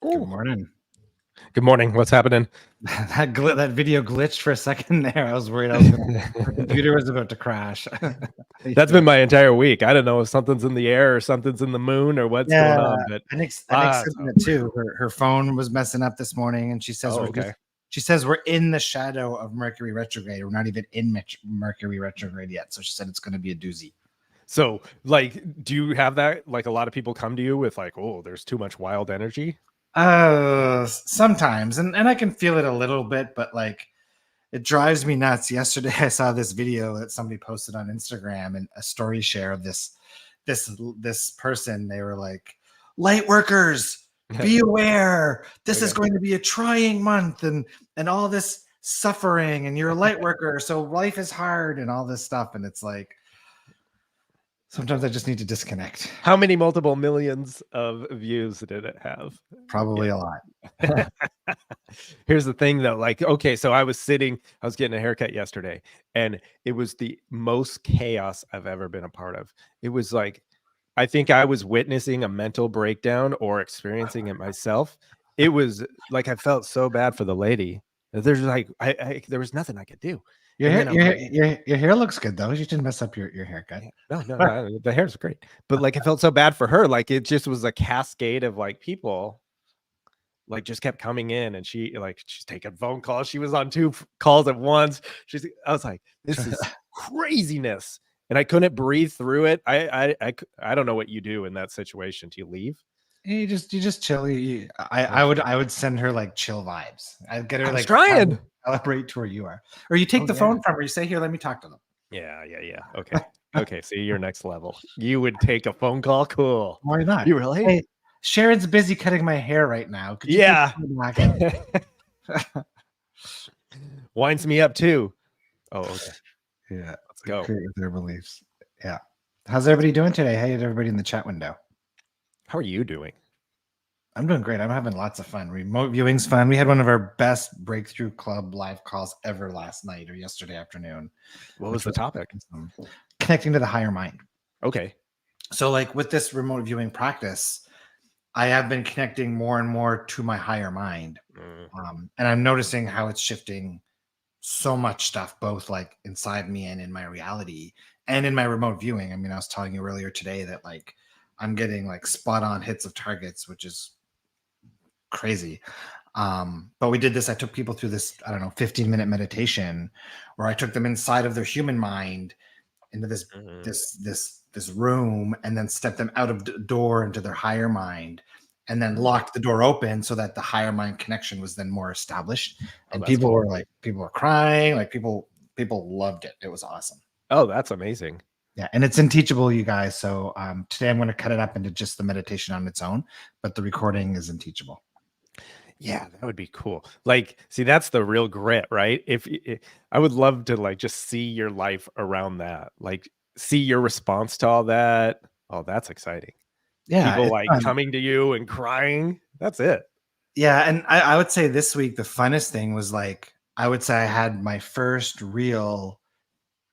Good morning. Good morning. What's happening? That video glitched for a second there. I was worried my computer was about to crash. That's been my entire week. I don't know if something's in the air or something's in the moon or what's going on. But I think said that too. Her phone was messing up this morning, and she says, she says we're in the shadow of Mercury retrograde. We're not even in Mercury retrograde yet. So she said it's going to be a doozy. So, like, do you have that? Like, a lot of people come to you with like, oh, there's too much wild energy. Sometimes, and I can feel it a little bit, but like, it drives me nuts. Yesterday, I saw this video that somebody posted on Instagram and a story share of this person. They were like, light workers, be aware. This is going to be a trying month and all this suffering, and you're a light worker, so life is hard and all this stuff. And it's like, sometimes I just need to disconnect. How many multiple millions of views did it have? Probably a lot. Here's the thing though, like, okay, so I was getting a haircut yesterday, and it was the most chaos I've ever been a part of. It was like, I think I was witnessing a mental breakdown or experiencing it myself. It was like, I felt so bad for the lady. There's like, there was nothing I could do. Your hair looks good though. You didn't mess up your haircut. No, the hair's great. But like, I felt so bad for her. Like, it just was a cascade of like people like just kept coming in, and she's taking phone calls. She was on 2 calls at once. I was like, this is craziness. And I couldn't breathe through it. I don't know what you do in that situation. Do you leave? You just chill. I would send her like chill vibes. I'd get her like trying calibrate to where you are, or you take the phone from her. You say, "Here, let me talk to them." Yeah. Okay. So you're next level. You would take a phone call. Cool. Why not? You really? Hey, Sharon's busy cutting my hair right now. Could you winds me up too. Oh, okay. Yeah, let's go with their beliefs. Yeah. How's everybody doing today? Hey, everybody in the chat window. How are you doing? I'm doing great. I'm having lots of fun. Remote viewing's fun. We had one of our best Breakthrough Club live calls ever last night or yesterday afternoon. What was the topic? Connecting to the higher mind. Okay. So like with this remote viewing practice, I have been connecting more and more to my higher mind. And I'm noticing how it's shifting so much stuff, both like inside me and in my reality and in my remote viewing. I mean, I was telling you earlier today that like I'm getting like spot on hits of targets, which is crazy. But we did this. I took people through this, 15-minute meditation where I took them inside of their human mind into this room, and then stepped them out of the door into their higher mind, and then locked the door open so that the higher mind connection was then more established. And people were crying, like people loved it. It was awesome. Oh, that's amazing. Yeah. And it's unteachable, you guys. So today I'm going to cut it up into just the meditation on its own, but the recording is unteachable. Yeah, that would be cool. Like, see, that's the real grit, right? If I would love to like just see your life around that, like see your response to all that. Oh, that's exciting. Yeah. People like coming to you and crying. That's it. Yeah. And I would say this week, the funnest thing was like, I would say I had my first real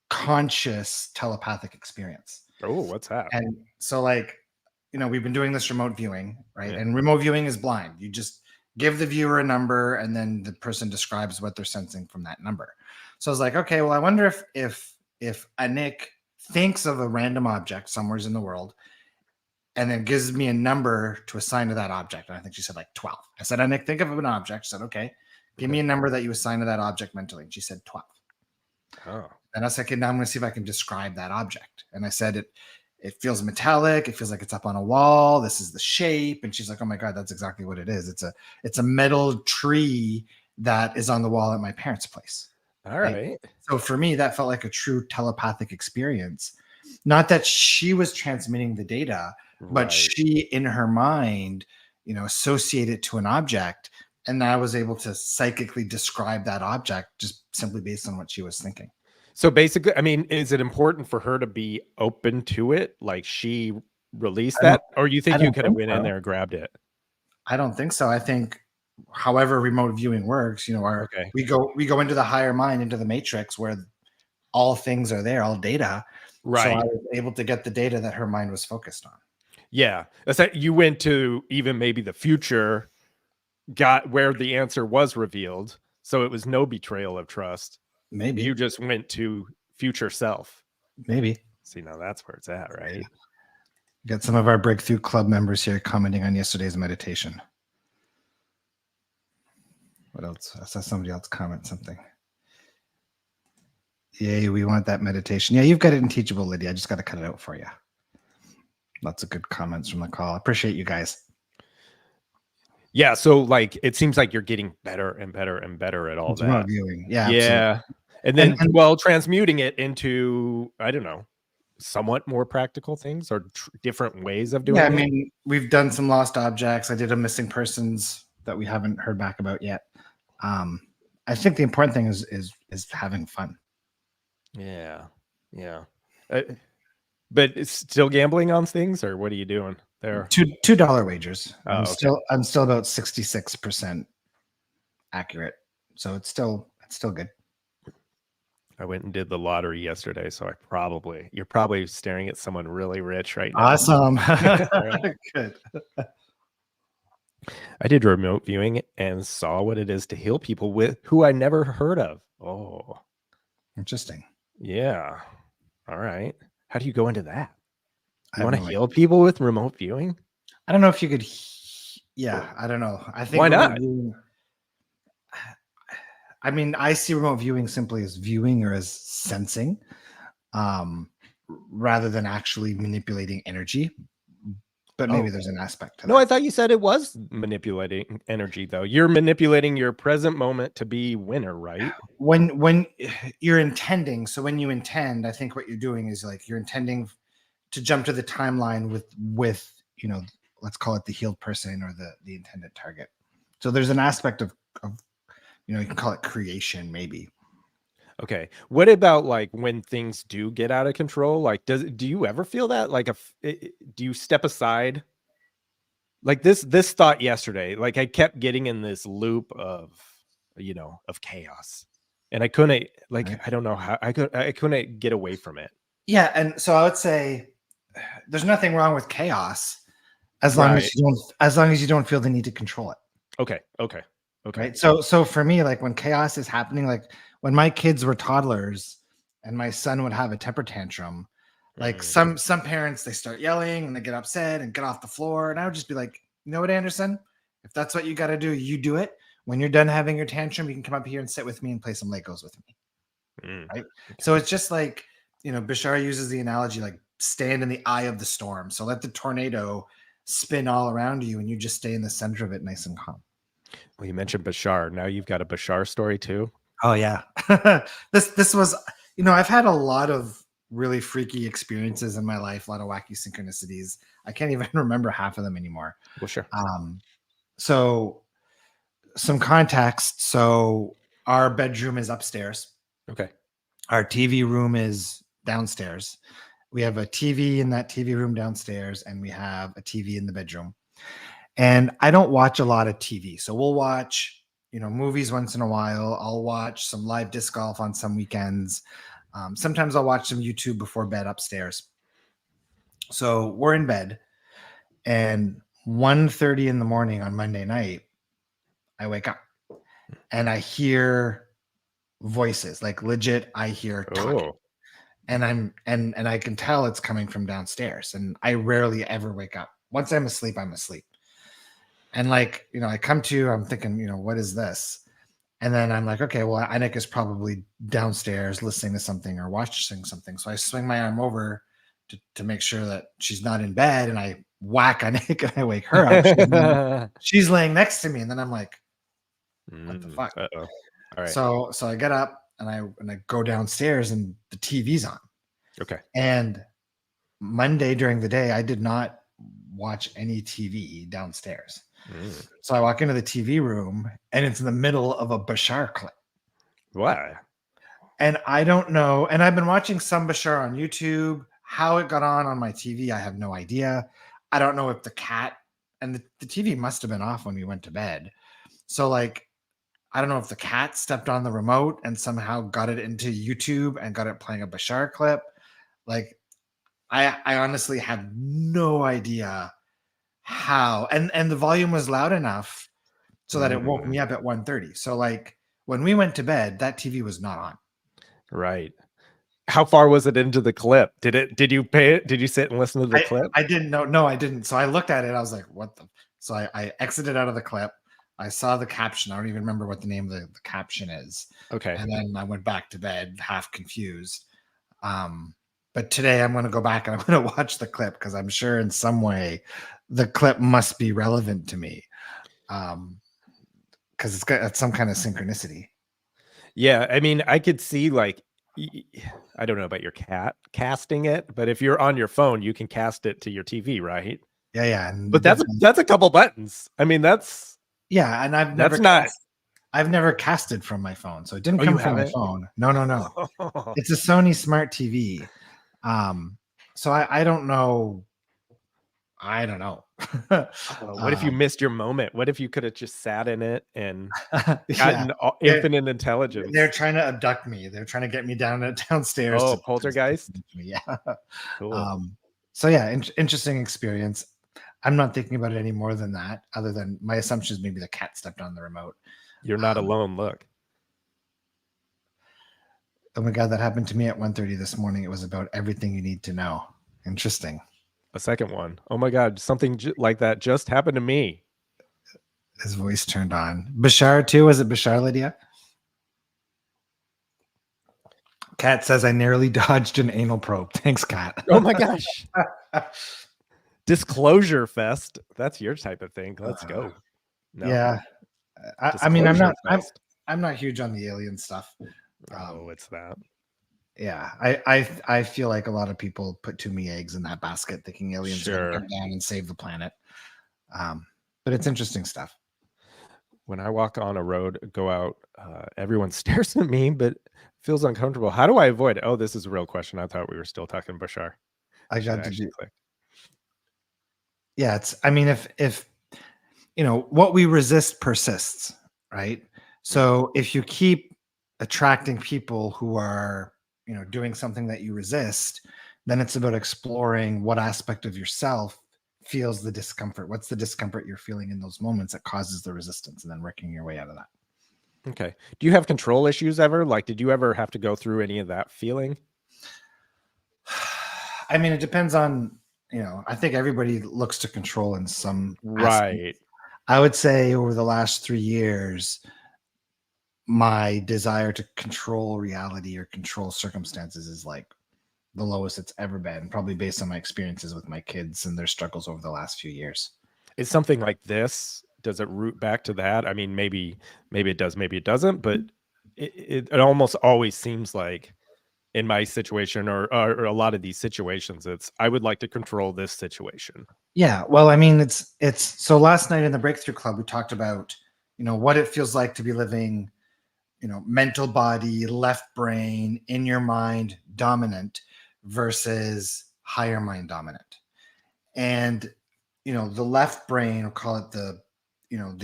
conscious telepathic experience. Oh, what's that? And so like, we've been doing this remote viewing, right? Yeah. And remote viewing is blind. give the viewer a number, and then the person describes what they're sensing from that number. So I was like, okay, well, I wonder if a Nick thinks of a random object somewhere in the world and then gives me a number to assign to that object. And I think she said like 12. I said, Nick, think of an object. She said, okay, give me a number that you assign to that object mentally. And she said 12. Oh. And I was like, okay, now I'm going to see if I can describe that object. And I said, it feels metallic. It feels like it's up on a wall. This is the shape. And she's like, oh my God, that's exactly what it is. It's a metal tree that is on the wall at my parents' place. All right. So for me, that felt like a true telepathic experience. Not that she was transmitting the data, but she, in her mind, associated it to an object. And I was able to psychically describe that object just simply based on what she was thinking. So basically, I mean, is it important for her to be open to it? Like she released that? Or you think you could have went in there and grabbed it? I don't think so. I think however remote viewing works, we go into the higher mind, into the matrix where all things are there, all data. Right. So I was able to get the data that her mind was focused on. Yeah. That's that you went to even maybe the future, got where the answer was revealed. So it was no betrayal of trust. Maybe you just went to future self. Maybe. See, now that's where it's at, right? Got some of our Breakthrough Club members here commenting on yesterday's meditation. What else? I saw somebody else comment something. Yay, we want that meditation. Yeah, you've got it in Teachable, Lydia. I just got to cut it out for you. Lots of good comments from the call. I appreciate you guys. Yeah, so like it seems like you're getting better and better and better at all that. Viewing. Yeah. Yeah. Absolutely. And then, transmuting it into, I don't know, somewhat more practical things or different ways of doing it. Yeah, I mean, we've done some lost objects. I did a missing persons that we haven't heard back about yet. I think the important thing is having fun. Yeah. Yeah. But it's still gambling on things, or what are you doing there? $2 wagers. Oh, I'm still about 66% accurate. So it's still good. I went and did the lottery yesterday, so you're probably staring at someone really rich right now. Awesome. Good. I did remote viewing and saw what it is to heal people who I never heard of. Oh, interesting. Yeah. All right. How do you go into that? You want to heal people with remote viewing? I don't know if you could. Yeah, I don't know. I think why not? I mean, I see remote viewing simply as viewing or as sensing, rather than actually manipulating energy. But maybe there's an aspect to that. No, I thought you said it was manipulating energy, though. You're manipulating your present moment to be winner, right? When you're intending, so when you intend, I think what you're doing is like you're intending to jump to the timeline with let's call it the healed person or the intended target. So there's an aspect of you can call it creation, maybe. Okay. What about like when things do get out of control? Like, do you ever feel that? Like, do you step aside? Like this thought yesterday, like I kept getting in this loop of chaos, and I couldn't, I don't know how I couldn't get away from it. Yeah, and so I would say there's nothing wrong with chaos as long as you don't feel the need to control it. Okay. Right. So for me, like when chaos is happening, like when my kids were toddlers and my son would have a temper tantrum, like some parents, they start yelling and they get upset and get off the floor. And I would just be like, you know what, Anderson, if that's what you got to do, you do it. When you're done having your tantrum, you can come up here and sit with me and play some Legos with me. Right. So it's just like, Bashar uses the analogy, like stand in the eye of the storm. So let the tornado spin all around you and you just stay in the center of it, nice and calm. Well, you mentioned Bashar. Now you've got a Bashar story too. Oh yeah. This was, I've had a lot of really freaky experiences in my life, a lot of wacky synchronicities. I can't even remember half of them anymore. Well, sure. So some context. So our bedroom is upstairs. Okay. Our TV room is downstairs. We have a TV in that TV room downstairs, and we have a TV in the bedroom. And I don't watch a lot of TV. So we'll watch, movies once in a while. I'll watch some live disc golf on some weekends. Sometimes I'll watch some YouTube before bed upstairs. So we're in bed, and 1:30 in the morning on Monday night, I wake up and I hear voices, like legit, I hear talking. Oh. And I can tell it's coming from downstairs. And I rarely ever wake up. Once I'm asleep, I'm asleep. And like, I come to, I'm thinking, what is this? And then I'm like, okay, well, Anik is probably downstairs listening to something or watching something. So I swing my arm over to make sure that she's not in bed, and I whack Anik and I wake her up. She's laying next to me, and then I'm like, what the fuck? Uh-oh. All right. So I get up and I go downstairs, and the TV's on. Okay. And Monday during the day, I did not watch any TV downstairs. So I walk into the TV room, and it's in the middle of a Bashar clip. Why? And I don't know. And I've been watching some Bashar on YouTube. How it got on my TV, I have no idea. I don't know if the cat, and the TV must have been off when we went to bed. So like, I don't know if the cat stepped on the remote and somehow got it into YouTube and got it playing a Bashar clip. Like, I honestly have no idea how. And the volume was loud enough so that it woke me up at 1:30. So like, when we went to bed, that TV was not on. Right. How far was it into the clip? Did you sit and listen to the clip? I didn't know. No, I didn't. So I looked at it. I was like, what the? So I exited out of the clip. I saw the caption. I don't even remember what the name of the caption is. Okay. And then I went back to bed, half confused. But today I'm going to go back and I'm going to watch the clip, because I'm sure in some way the clip must be relevant to me. Because it's got some kind of synchronicity. Yeah. I mean, I could see, like, I don't know about your cat casting it, but if you're on your phone, you can cast it to your TV, right? Yeah. But that's a couple buttons. I mean, that's and I've never casted from my phone, so it didn't come from my phone. No. It's a Sony Smart TV. So I don't know. What if you missed your moment? What if you could have just sat in it and gotten infinite intelligence? They're trying to abduct me. They're trying to get me downstairs. Oh, poltergeist. Yeah. Cool. So yeah, interesting experience. I'm not thinking about it any more than that, other than my assumption is maybe the cat stepped on the remote. You're not alone. Look. Oh my God, that happened to me at 1:30 this morning. It was about everything you need to know. Interesting. A second one. Oh my God, something like that just happened to me. His voice turned on. Bashar too? Was it Bashar, Lydia? Kat says, I narrowly dodged an anal probe. Thanks, Kat. Oh my gosh. Disclosure fest. That's your type of thing. Let's go. No. Yeah. I mean, I'm not huge on the alien stuff. It's that. Yeah, I feel like a lot of people put too many eggs in that basket, thinking aliens are going to come down and save the planet. But it's interesting stuff. When I walk on a road, go out, everyone stares at me, but feels uncomfortable. How do I avoid it? Oh, this is a real question. I thought we were still talking Bashar. I got to click. Yeah, I mean, if what we resist persists, right? So if you keep attracting people who are doing something that you resist, then it's about exploring what aspect of yourself feels the discomfort. What's the discomfort you're feeling in those moments that causes the resistance, and then working your way out of that. Okay. Do you have control issues ever? Like, did you ever have to go through any of that feeling? I mean, it depends on, I think everybody looks to control in some right aspect. I would say over the last 3 years, my desire to control reality or control circumstances is like the lowest it's ever been, probably based on my experiences with my kids and their struggles over the last few years. Is something like this, does it root back to that? I mean, maybe it does, maybe it doesn't, but it almost always seems like in my situation or a lot of these situations, it's, I would like to control this situation. Yeah. Well, I mean, it's so last night in the Breakthrough Club, we talked about, what it feels like to be living, mental body, left brain, in your mind dominant versus higher mind dominant. And, the left brain, we'll call it the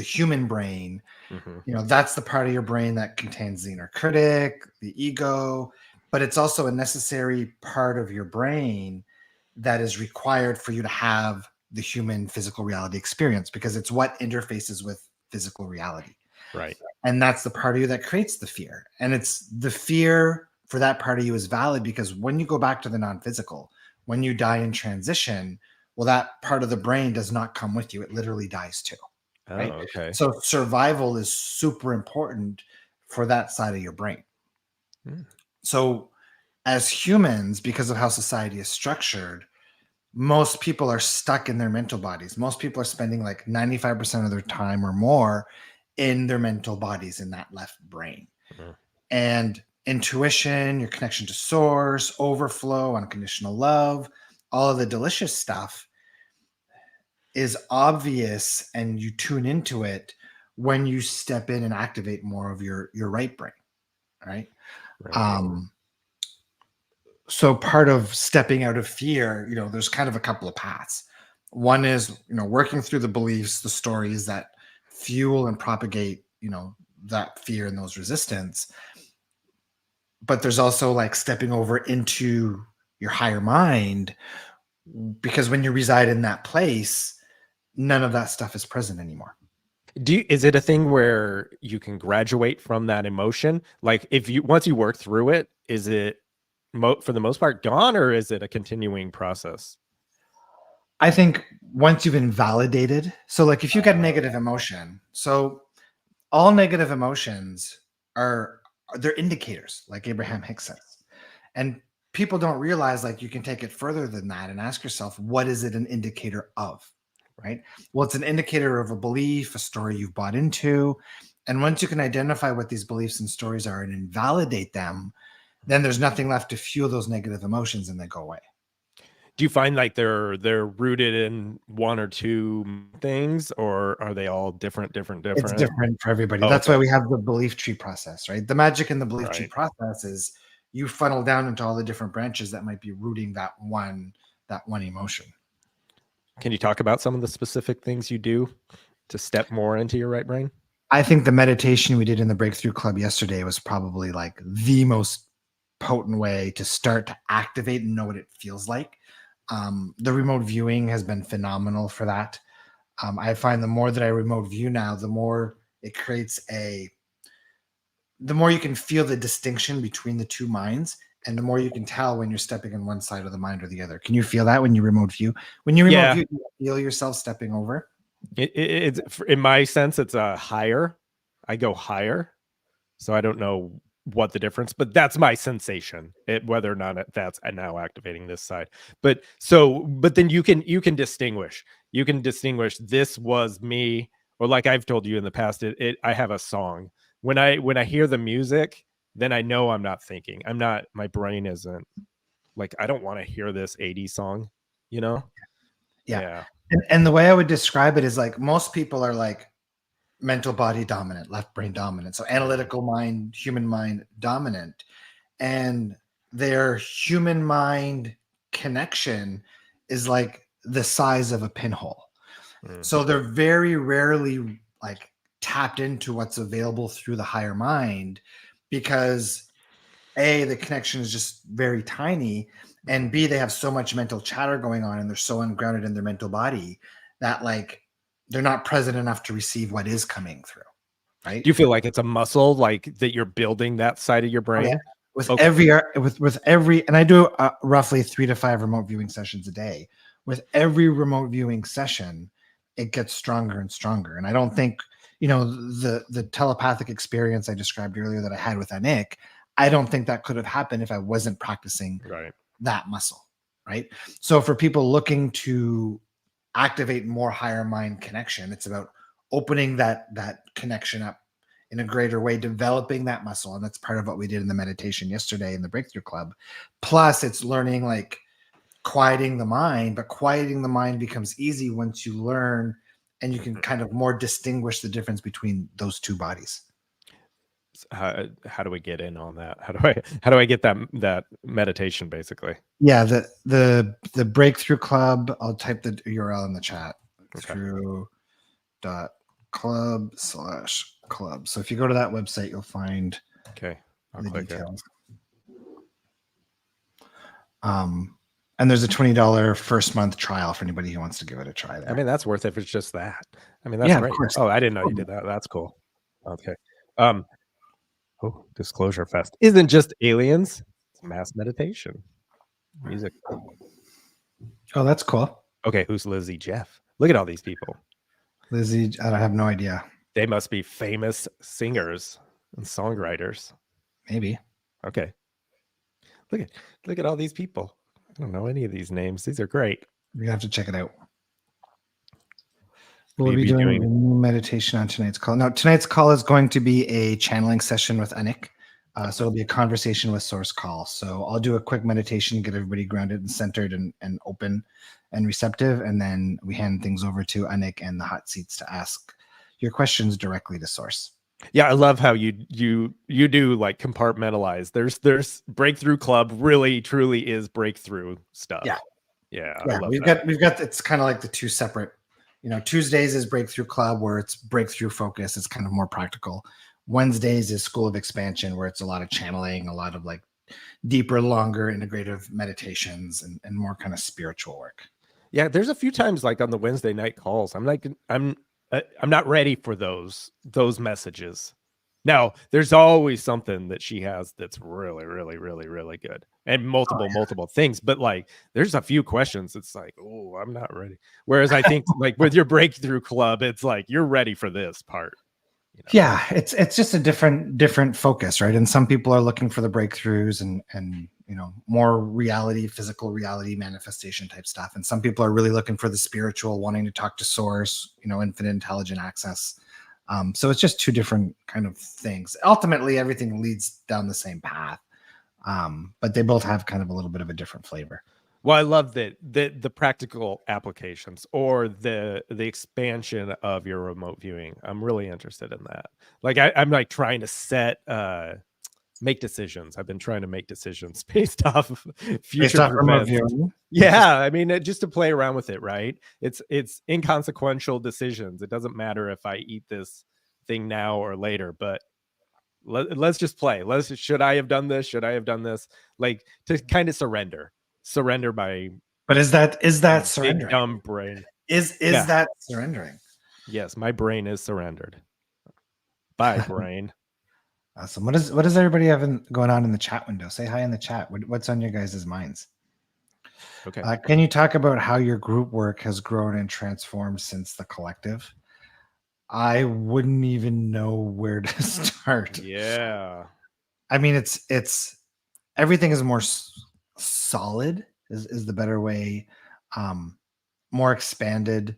human brain, that's the part of your brain that contains the inner critic, the ego, but it's also a necessary part of your brain that is required for you to have the human physical reality experience, because it's what interfaces with physical reality. Right. And that's the part of you that creates the fear. And it's the fear for that part of you is valid because when you go back to the non-physical, when you die in transition, well, that part of the brain does not come with you. It literally dies too. Oh, Right. okay. So survival is super important for that side of your brain. So as humans, because of how society is structured, most people are stuck in their mental bodies. Most people are spending like 95% of their time or more in their mental bodies in that left brain. And intuition, your connection to source, overflow, unconditional love, all of the delicious stuff is obvious, and you tune into it when you step in and activate more of your right brain, right? So part of stepping out of fear, there's kind of a couple of paths. One is, working through the beliefs, the stories that fuel and propagate, that fear and those resistance. But there's also like stepping over into your higher mind, because when you reside in that place, none of that stuff is present anymore. Is it a thing where you can graduate from that emotion? Like once you work through it, is it for the most part gone, or is it a continuing process? I think once you've invalidated, so like if you get negative emotion, so all negative emotions they're indicators, like Abraham-Hicks says. And people don't realize, like, you can take it further than that and ask yourself, what is it an indicator of? Right? Well, it's an indicator of a belief, a story you've bought into. And once you can identify what these beliefs and stories are and invalidate them, then there's nothing left to fuel those negative emotions, and they go away. Do you find like they're rooted in one or two things, or are they all different? It's different for everybody. Oh, That's okay. why we have the belief tree process, right? The magic in the belief tree Right. process is you funnel down into all the different branches that might be rooting that one emotion. Can you talk about some of the specific things you do to step more into your right brain? I think the meditation we did in the Breakthrough Club yesterday was probably like the most potent way to start to activate and know what it feels like. The remote viewing has been phenomenal for that. I find the more that I remote view now, the more it creates the more you can feel the distinction between the two minds, and the more you can tell when you're stepping in one side of the mind or the other. Can you feel that when you remote view? When you remote view, do you feel yourself stepping over? It's in my sense, it's a higher. I go higher, so I don't know what the difference, but that's my sensation. Whether or not that's now activating this side. But then you can distinguish. You can distinguish this was me, or like I've told you in the past. I have a song. When I hear the music, then I know I'm not thinking. I'm not. My brain isn't like, I don't want to hear this 80s song. Yeah. And the way I would describe it is like most people are like mental body dominant, left brain dominant. So analytical mind, human mind dominant. And their human mind connection is like the size of a pinhole. So they're very rarely like tapped into what's available through the higher mind, because the connection is just very tiny, and B, they have so much mental chatter going on, and they're so ungrounded in their mental body that like they're not present enough to receive what is coming through. Right? Do you feel like it's a muscle, like that you're building that side of your brain? Yeah. With every, and I do roughly 3 to 5 remote viewing sessions a day. With every remote viewing session, it gets stronger and stronger. And I don't think, the telepathic experience I described earlier that I had with Anik, I don't think that could have happened if I wasn't practicing that muscle. Right. So for people looking to activate more higher mind connection, it's about opening that connection up in a greater way, developing that muscle. And that's part of what we did in the meditation yesterday in the Breakthrough Club. Plus, it's learning like quieting the mind, but quieting the mind becomes easy once you learn and you can kind of more distinguish the difference between those two bodies. How do we get in on that? How do I get that meditation basically? Yeah, the Breakthrough Club, I'll type the URL in the chat. Through.club/club. So if you go to that website, you'll find the details. And there's a $20 first month trial for anybody who wants to give it a try there. I mean, that's worth it if it's just that. I mean, that's great. Oh, I didn't know you did that. That's cool. Okay. Um, oh, Disclosure Fest isn't just aliens, it's mass meditation. Music. Oh, that's cool. Okay, who's Lizzie Jeff? Look at all these people. Lizzie, I have no idea. They must be famous singers and songwriters. Maybe. Okay. Look at all these people. I don't know any of these names. These are great. We have to check it out. Will We'll you be be doing doing- a new meditation on tonight's call. Now, tonight's call is going to be a channeling session with Anik. So it'll be a conversation with Source Call. So I'll do a quick meditation, get everybody grounded and centered and open and receptive. And then we hand things over to Anik and the hot seats to ask your questions directly to Source. Yeah, I love how you do like compartmentalize. There's Breakthrough Club really truly is breakthrough stuff. Yeah. Yeah. We've got it's kind of like the two separate, Tuesdays is Breakthrough Club where it's breakthrough focus. It's kind of more practical. Wednesdays is School of Expansion where it's a lot of channeling, a lot of like deeper, longer integrative meditations and more kind of spiritual work. Yeah, there's a few times like on the Wednesday night calls, I'm not ready for those messages. Now, there's always something that she has that's really, really, really, really good, and multiple things. But like, there's a few questions. It's like, oh, I'm not ready. Whereas I think like with your Breakthrough Club, it's like you're ready for this part. Yeah, it's just a different focus, right? And some people are looking for the breakthroughs and more reality, physical reality manifestation type stuff. And some people are really looking for the spiritual, wanting to talk to Source, infinite intelligent access. So it's just two different kind of things. Ultimately, everything leads down the same path, but they both have kind of a little bit of a different flavor. Well, I love that the practical applications or the expansion of your remote viewing. I'm really interested in that. Like I'm like trying to make decisions. I've been trying to make decisions based off of future events. Yeah, I mean, just to play around with it, right? It's inconsequential decisions. It doesn't matter if I eat this thing now or later, but let's just play. Should I have done this? Should I have done this? Like to kind of surrender by. But is that surrendering? Big dumb brain. Is that surrendering? Yes, my brain is surrendered. Bye, brain. Awesome. What does everybody have going on in the chat window? Say hi in the chat. What's on your guys' minds? Okay. Can you talk about how your group work has grown and transformed since the collective? I wouldn't even know where to start. Yeah. I mean, it's everything is more solid is the better way, more expanded.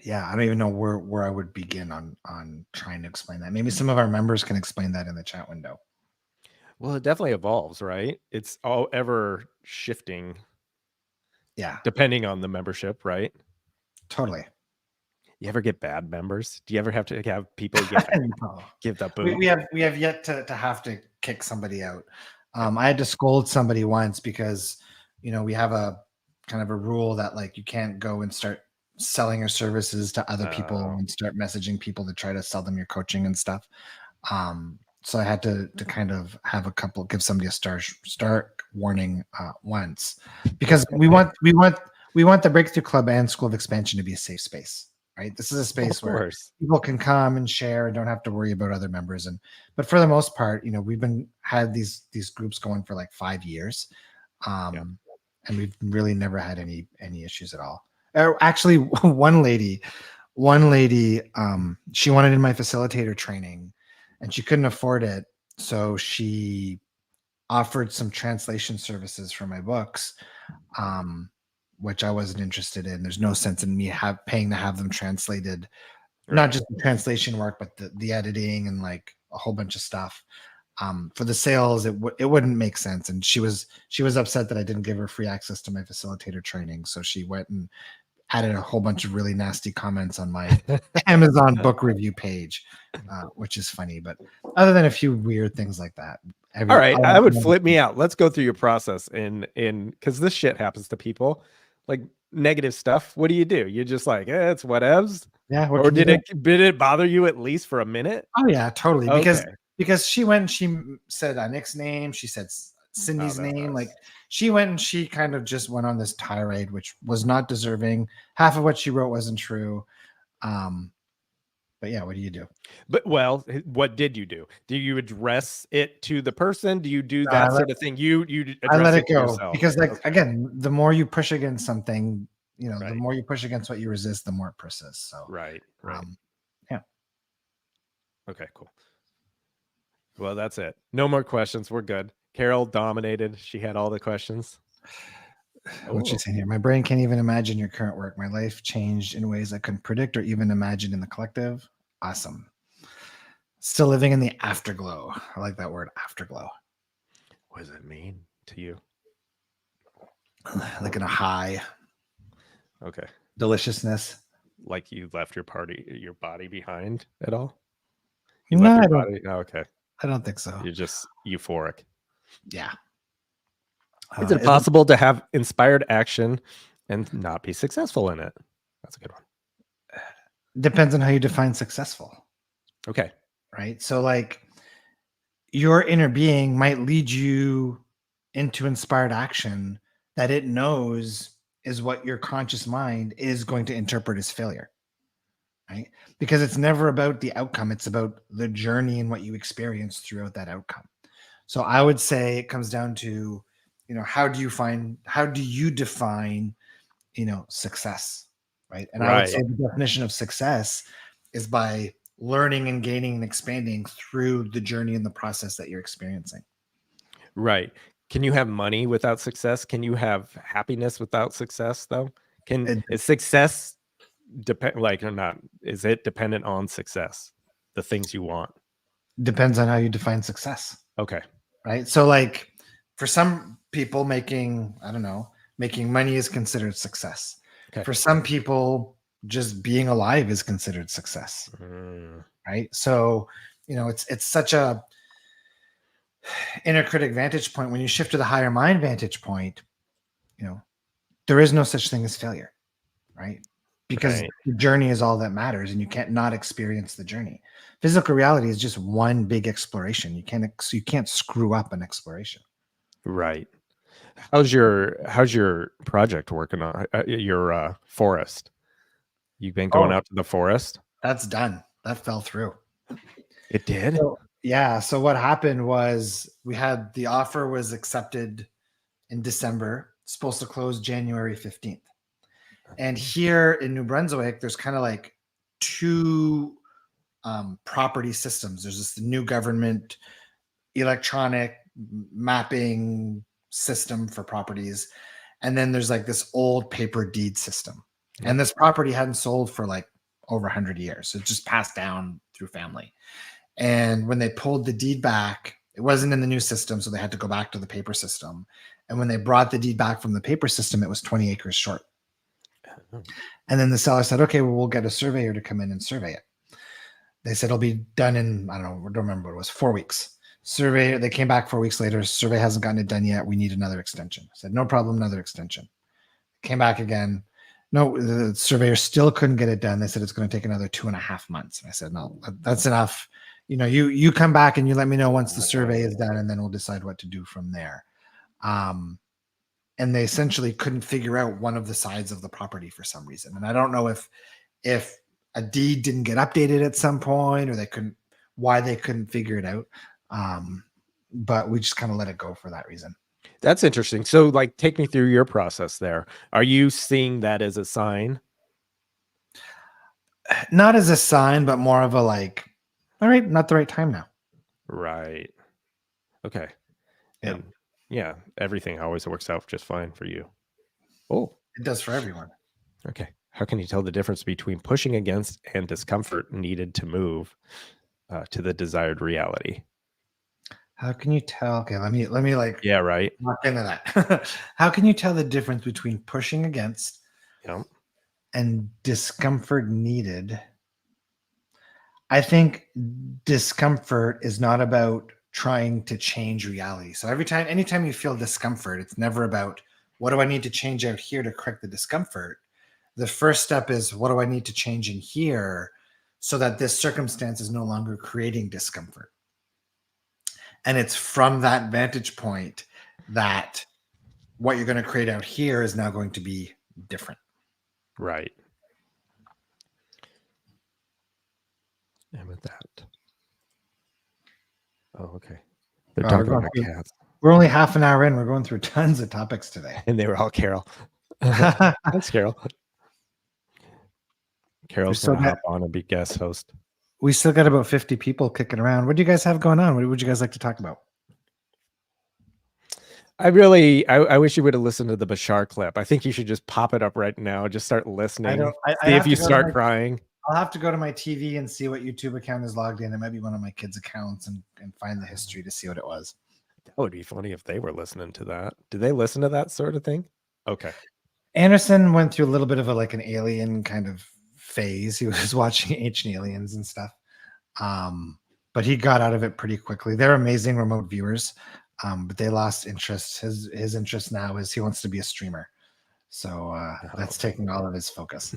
Yeah, I don't even know where I would begin on trying to explain that. Maybe some of our members can explain that in the chat window. Well, it definitely evolves, right? It's all ever shifting. Yeah. Depending on the membership, right? Totally. You ever get bad members? Do you ever have to have people give that boot? We have yet to have to kick somebody out. I had to scold somebody once because we have a kind of a rule that like you can't go and start selling your services to other people and start messaging people to try to sell them your coaching and stuff. So I had to kind of have give somebody a start warning once, because we want the Breakthrough Club and School of Expansion to be a safe space, right? This is a space where people can come and share and don't have to worry about other members. But for the most part, we've had these groups going for like 5 years, and we've really never had any issues at all. Actually, one lady, she wanted in my facilitator training, and she couldn't afford it, so she offered some translation services for my books, which I wasn't interested in. There's no sense in me paying to have them translated, not just the translation work, but the editing and like a whole bunch of stuff. For the sales, it wouldn't make sense, and she was upset that I didn't give her free access to my facilitator training, so she went and added a whole bunch of really nasty comments on my Amazon book review page, which is funny. But other than a few weird things like that. All right. I would flip me out. Let's go through your process in because this shit happens to people, like negative stuff. What do? You're just like, it's whatevs. Yeah. Or did it bother you at least for a minute? Oh yeah, totally. Because she went and she said Anik's name. She said Cindy's name. Like she went and she kind of just went on this tirade, which was not deserving. Half of what she wrote wasn't true. But yeah, what do you do? But what did you do? Do you address it to the person? Do you do No, I that let, sort of thing? You I address let it it to go yourself. because, like, Okay. again, the more you push against something, the Right. more you push against what you resist, the more it persists. So, Right. um, yeah. Okay, cool. Well, that's it. No more questions. We're good. Carol dominated. She had all the questions. What's she Oh, saying here? My brain can't even imagine your current work. My life changed in ways I couldn't predict or even imagine in the collective. Awesome. Still living in the afterglow. I like that word, afterglow. what does it mean to you? Like in a high Okay. deliciousness. Like you left your body behind at all? You No, left I your don't. body? Oh, okay. I don't think so. You're just euphoric. Yeah. Is it Isn't possible to have inspired action and not be successful in it? That's a good one. depends on how you define successful, Okay. right? So, like, your inner being might lead you into inspired action that it knows is what your conscious mind is going to interpret as failure, right? Because it's never about the outcome, it's about the journey and what you experience throughout that outcome. So I would say it comes down to, how do you define, success, right? And I would Right. say the definition of success is by learning and gaining and expanding through the journey and the process that you're experiencing. Right. Can you have money without success? Can you have happiness without success though? It Is success depend like or not? Is it dependent on success? The things you want. depends on how you define success, Okay. right? So, like, for some people, making money is considered success. Okay. For some people, just being alive is considered success, Mm, right? So, it's such a inner critic vantage point. When you shift to the higher mind vantage point, you know, there is no such thing as failure, right? Because right. the journey is all that matters, and you can't not experience the journey. Physical reality is just one big exploration. You can't screw up an exploration. Right. How's your project working on your forest? You've been going Oh, out to the forest? that's done. That fell through. It did? So yeah. So what happened was the offer was accepted in December, supposed to close January 15th. And here in New Brunswick, there's kind of like two property systems. There's this new government electronic mapping system for properties. And then there's like this old paper deed system. Yep. And this property hadn't sold for like over 100 years. So it just passed down through family. And when they pulled the deed back, it wasn't in the new system. So they had to go back to the paper system. And when they brought the deed back from the paper system, it was 20 acres short. Oh, And then the seller said, okay, well, we'll get a surveyor to come in and survey it. They said it'll be done in, I don't remember what it was, 4 weeks. Survey, they came back 4 weeks later. Survey hasn't gotten it done yet. We need another extension. I said, no problem, another extension. Came back again. No, the surveyor still couldn't get it done. They said it's going to take another 2.5 months. And I said, no, that's enough. You come back and you let me know once the survey is done, and then we'll decide what to do from there. And they essentially couldn't figure out one of the sides of the property for some reason. And I don't know if a deed didn't get updated at some point, or why they couldn't figure it out. But we just kind of let it go for that reason. that's interesting. So, like, take me through your process there. Are you seeing that as a sign? Not as a sign, but more of a like, all right, not the right time now. Right. Okay. Yeah, And yeah, everything always works out just fine for you. Oh, it does for everyone. okay. How can you tell the difference between pushing against and discomfort needed to move to the desired reality? How can you tell? Okay, let me like Yeah, right. lock into that. How can you tell the difference between pushing against Yeah. and discomfort needed? I think discomfort is not about trying to change reality. So anytime you feel discomfort, it's never about what do I need to change out here to correct the discomfort. The first step is what do I need to change in here so that this circumstance is no longer creating discomfort. And it's from that vantage point that what you're going to create out here is now going to be different. Right. And with that. Oh, okay. They're We're talking going about through, cats. we're only half an hour in. We're going through tons of topics today. And they were all Carol. Thanks, Carol. Carol's going to hop on and be guest host. We still got about 50 people kicking around. What do you guys have going on? What would you guys like to talk about? I wish you would have listened to the Bashar clip. I think you should just pop it up right now. Just start listening. See if you start crying. I'll have to go to my TV and see what YouTube account is logged in. It might be one of my kids' accounts and find the history to see what it was. That would be funny if they were listening to that. Do they listen to that sort of thing? Okay. Anderson went through a little bit of an alien kind of phase. He was watching Ancient Aliens and stuff. But he got out of it pretty quickly. They're amazing remote viewers, but they lost interest. His interest now is he wants to be a streamer. So that's taking all of his focus.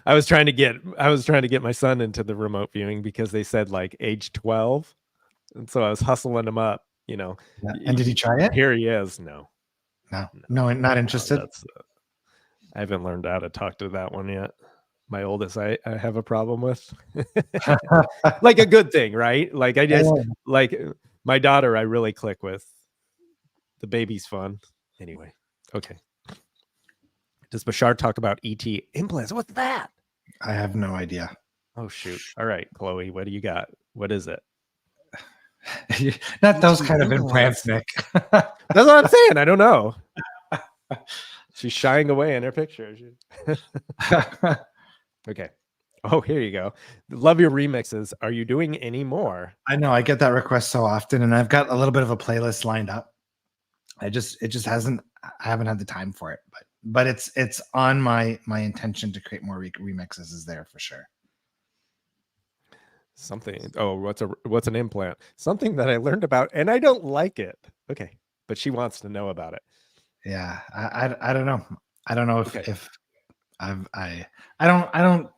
I was trying to get my son into the remote viewing because they said like age 12. And so I was hustling him up, Yeah. And did he try it? Here he is. No, not interested. I haven't learned how to talk to that one yet. My oldest, I have a problem with. Like a good thing, right? Like I just like my daughter, I really click with. The baby's fun. Anyway, okay. Does Bashar talk about ET implants? What's that? I have no idea. Oh shoot! All right, Chloe, what do you got? What is it? Not those kind of implants, Nick. That's what I'm saying. I don't know. She's shying away in her picture. Okay. Oh, here you go. Love your remixes. Are you doing any more? I know. I get that request so often, and I've got a little bit of a playlist lined up. I haven't had the time for it, but it's on my intention to create more remixes is there for sure. Something. Oh, what's an implant? Something that I learned about, and I don't like it. Okay, but she wants to know about it. Yeah, I don't know. I don't know if I don't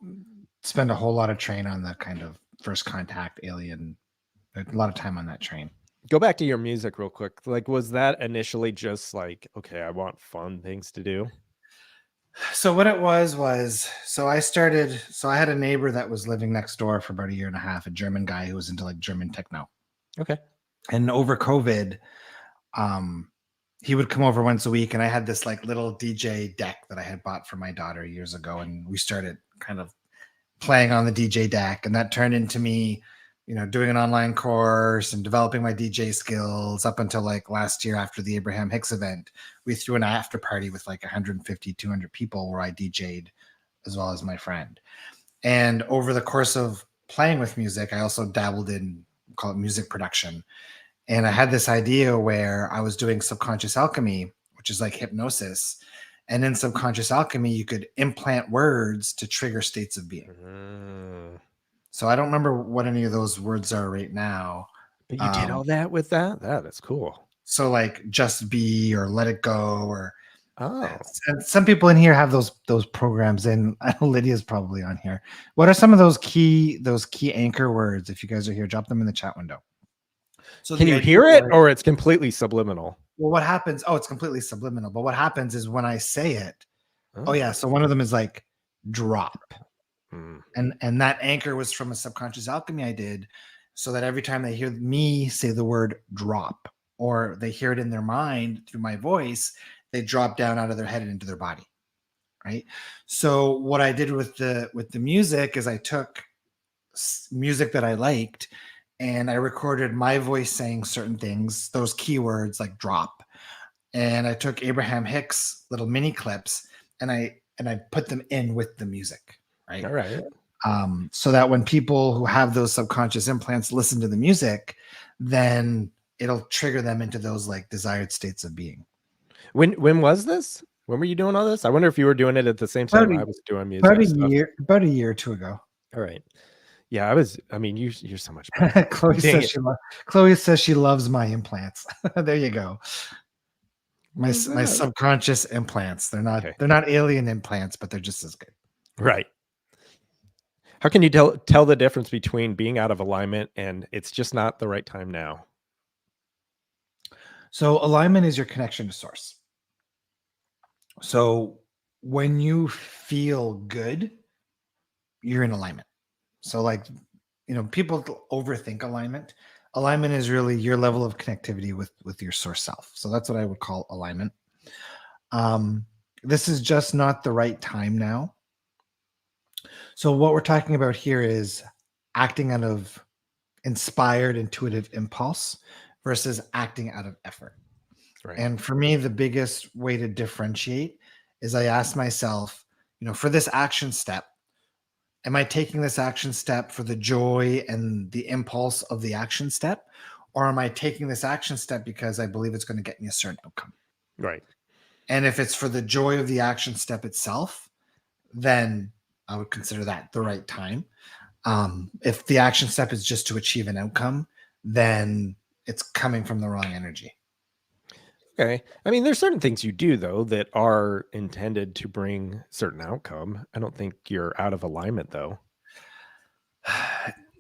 spend a whole lot of train on that kind of first contact alien. A lot of time on that train. Go back to your music real quick. Like, was that initially just like, okay, I want fun things to do? So what it was I had a neighbor that was living next door for about a year and a half, a German guy who was into like German techno. Okay. And over COVID, he would come over once a week, and I had this like little DJ deck that I had bought for my daughter years ago, and we started kind of playing on the DJ deck, and that turned into me, doing an online course and developing my DJ skills up until like last year after the Abraham-Hicks event. We threw an after party with like 150, 200 people where I DJ'd as well as my friend. And over the course of playing with music, I also dabbled in, call it music production. And I had this idea where I was doing subconscious alchemy, which is like hypnosis. And in subconscious alchemy, you could implant words to trigger states of being. So I don't remember what any of those words are right now. But you did all that with that? That is cool. So like just be or let it go or and some people in here have those programs in. I know Lydia's probably on here. What are some of those key anchor words? If you guys are here, drop them in the chat window. So can you hear it or it's completely subliminal? Well, what happens? Oh, it's completely subliminal. But what happens is when I say it, so one of them is like drop. And that anchor was from a subconscious alchemy I did, so that every time they hear me say the word drop or they hear it in their mind through my voice, they drop down out of their head and into their body. Right. So what I did with the music is I took music that I liked and I recorded my voice saying certain things, those keywords like drop. And I took Abraham-Hicks little mini clips and I put them in with the music. Right. All right. So that when people who have those subconscious implants listen to the music, then it'll trigger them into those like desired states of being. When was this? When were you doing all this? I wonder if you were doing it at the same time I was doing music. About a year or two ago. All right. Yeah, you're so much better. Chloe says she loves my implants. There you go. My subconscious implants. They're not alien implants, but they're just as good. Right. How can you tell the difference between being out of alignment and it's just not the right time now? So alignment is your connection to source. So when you feel good, you're in alignment. So like, people overthink alignment. Alignment is really your level of connectivity with your source self. So that's what I would call alignment. This is just not the right time now. So what we're talking about here is acting out of inspired, intuitive impulse versus acting out of effort. Right. And for me, the biggest way to differentiate is I ask myself, for this action step, am I taking this action step for the joy and the impulse of the action step? Or am I taking this action step because I believe it's going to get me a certain outcome? Right. And if it's for the joy of the action step itself, then I would consider that the right time. If the action step is just to achieve an outcome, then it's coming from the wrong energy. Okay. I mean, there's certain things you do though that are intended to bring certain outcome. I don't think you're out of alignment though.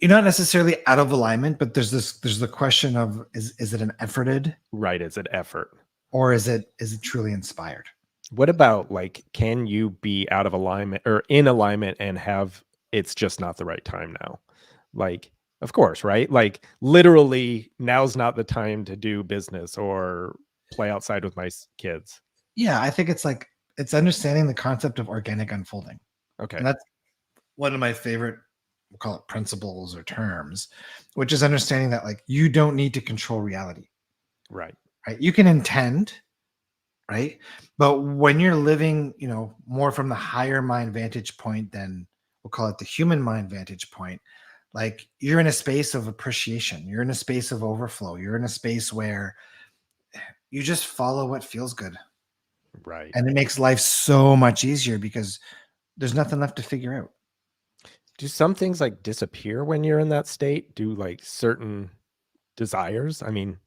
You're not necessarily out of alignment, but there's the question of is it an efforted? Right. It's an effort. Or is it truly inspired? What about like, can you be out of alignment or in alignment and have it's just not the right time now? Like, of course, right? Like literally now's not the time to do business or play outside with my kids. Yeah, I think it's understanding the concept of organic unfolding. Okay. And that's one of my favorite, we'll call it principles or terms, which is understanding that like you don't need to control reality. Right. Right. You can intend, right? But when you're living, more from the higher mind vantage point than we'll call it the human mind vantage point, like you're in a space of appreciation, you're in a space of overflow, you're in a space where you just follow what feels good. Right. And it makes life so much easier because there's nothing left to figure out. Do some things like disappear when you're in that state? Do like certain desires? I mean,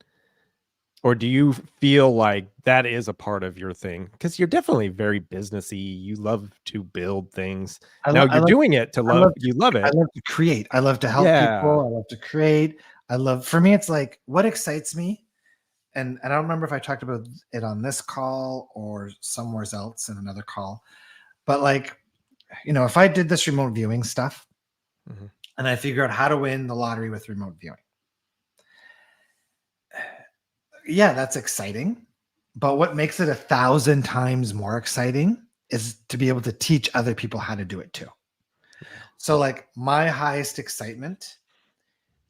or do you feel like that is a part of your thing? Because you're definitely very businessy. You love to build things. Now you're doing it to love. You love I it. love to create. I love to help people. I love to create. For me, it's like what excites me. And I don't remember if I talked about it on this call or somewhere else in another call. But like, if I did this remote viewing stuff and I figure out how to win the lottery with remote viewing, yeah, that's exciting. But what makes it 1,000 times more exciting is to be able to teach other people how to do it too. So like my highest excitement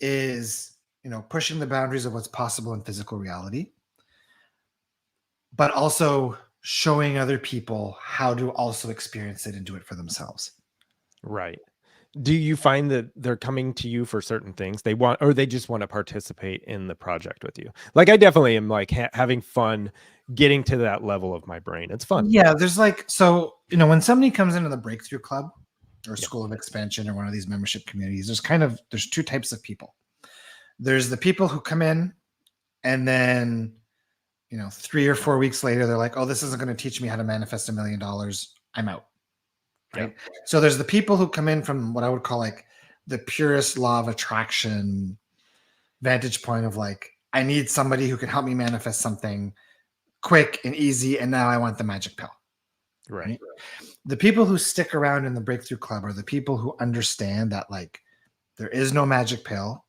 is, pushing the boundaries of what's possible in physical reality, but also showing other people how to also experience it and do it for themselves. Right. Do you find that they're coming to you for certain things they want, or they just want to participate in the project with you? Like I definitely am like having fun getting to that level of my brain. It's fun. Yeah, there's like, so, when somebody comes into the Breakthrough Club or School of Expansion or one of these membership communities, there's two types of people. There's the people who come in and then, 3 or 4 weeks later, they're like, oh, this isn't going to teach me how to manifest $1 million. I'm out. Right. Yeah. So there's the people who come in from what I would call like the purest law of attraction vantage point of like, I need somebody who can help me manifest something quick and easy. And now I want the magic pill. Right. The people who stick around in the Breakthrough Club are the people who understand that like there is no magic pill.